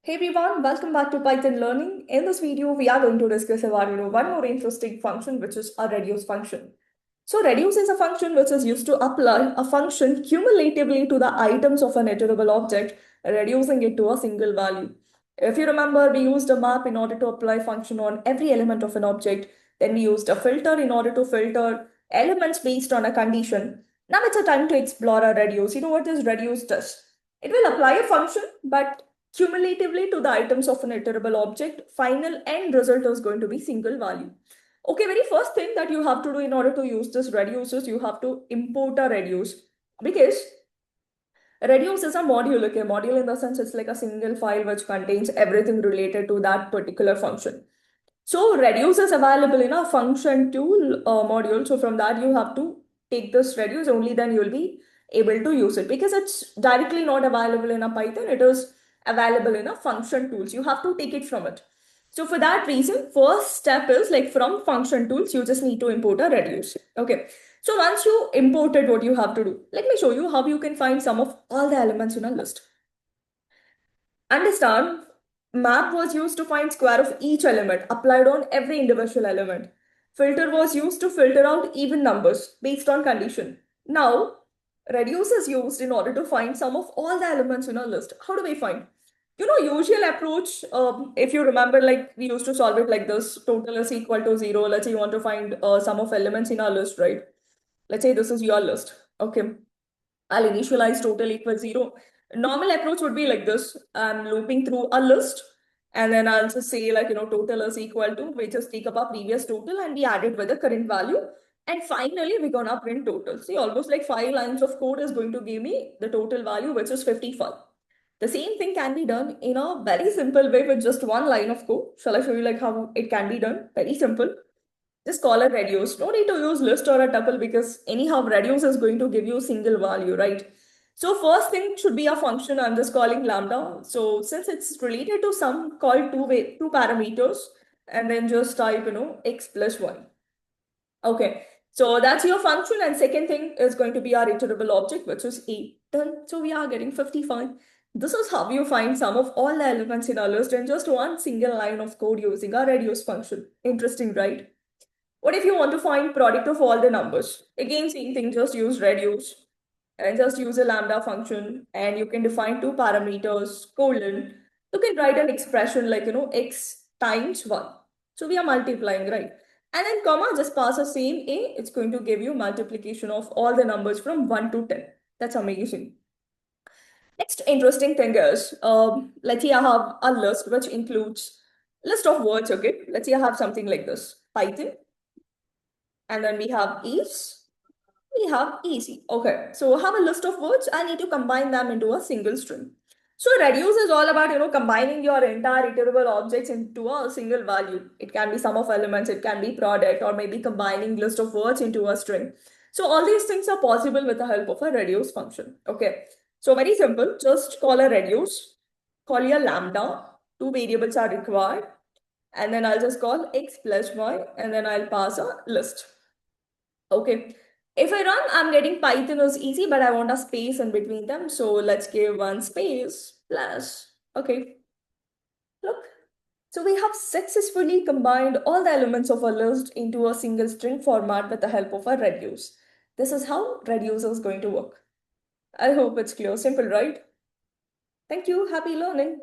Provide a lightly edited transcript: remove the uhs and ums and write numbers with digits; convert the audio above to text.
Hey everyone, welcome back to Python Learning. In this video, we are going to discuss about one more interesting function, which is a reduce function. So reduce is a function which is used to apply a function cumulatively to the items of an iterable object, reducing it to a single value. If you remember, we used a map in order to apply function on every element of an object. Then we used a filter in order to filter elements based on a condition. Now it's a time to explore a reduce. You know what this reduce does? It will apply a function, but cumulatively to the items of an iterable object, final end result is going to be single value. Okay, very first thing that you have to do in order to use this reduce is you have to import a reduce, because reduce is a module. Okay, module in the sense it's like a single file which contains everything related to that particular function. So reduce is available in a function tool module. So from that you have to take this reduce, only then you will be able to use it, because it's directly not available in a Python. It is available in a function tools. You have to take it from it. So for that reason, first step is like from function tools, you just need to import a reduce. Okay. So once you imported, what you have to do, let me show you how you can find some of all the elements in a list. Understand, map was used to find square of each element applied on every individual element. Filter was used to filter out even numbers based on condition. Now, reduce is used in order to find sum of all the elements in a list. How do we find? Usual approach, if you remember, like we used to solve it like this: total is equal to 0. Let's say you want to find sum of elements in our list, right? Let's say this is your list. Okay. I'll initialize total equals 0. Normal approach would be like this. I'm looping through a list, and then I'll just say like, total is equal to, we just take up our previous total and we add it with the current value. And finally, we're gonna print total. See, almost like 5 lines of code is going to give me the total value, which is 55. The same thing can be done in a very simple way with just one line of code. Shall I show you like how it can be done? Very simple. Just call it reduce. No need to use list or a tuple, because anyhow reduce is going to give you single value, right? So first thing should be a function. I'm just calling lambda. So since it's related to some called two parameters, and then just type x plus 1. Okay, so that's your function. And second thing is going to be our iterable object, which is a. Done. So we are getting 55. This is how you find sum of all the elements in our list in just one single line of code using our reduce function. Interesting, right? What if you want to find product of all the numbers? Again, same thing, just use reduce and just use a lambda function, and you can define two parameters, colon. You can write an expression like, x times 1. So we are multiplying, right? And then comma, just pass the same a. It's going to give you multiplication of all the numbers from 1 to 10. That's amazing. Next interesting thing is, let's say I have a list which includes list of words, okay? Let's say I have something like this, Python, and then we have is, we have easy. Okay, so I have a list of words. I need to combine them into a single string. So reduce is all about, combining your entire iterable objects into a single value. It can be sum of elements, it can be product, or maybe combining list of words into a string. So all these things are possible with the help of a reduce function. Okay, so very simple. Just call a reduce, call your lambda. Two variables are required. And then I'll just call x plus y, and then I'll pass a list. Okay. If I run, I'm getting Python is easy, but I want a space in between them. So let's give one space plus. Okay. Look. So we have successfully combined all the elements of a list into a single string format with the help of a reduce. This is how reduce is going to work. I hope it's clear. Simple, right? Thank you. Happy learning.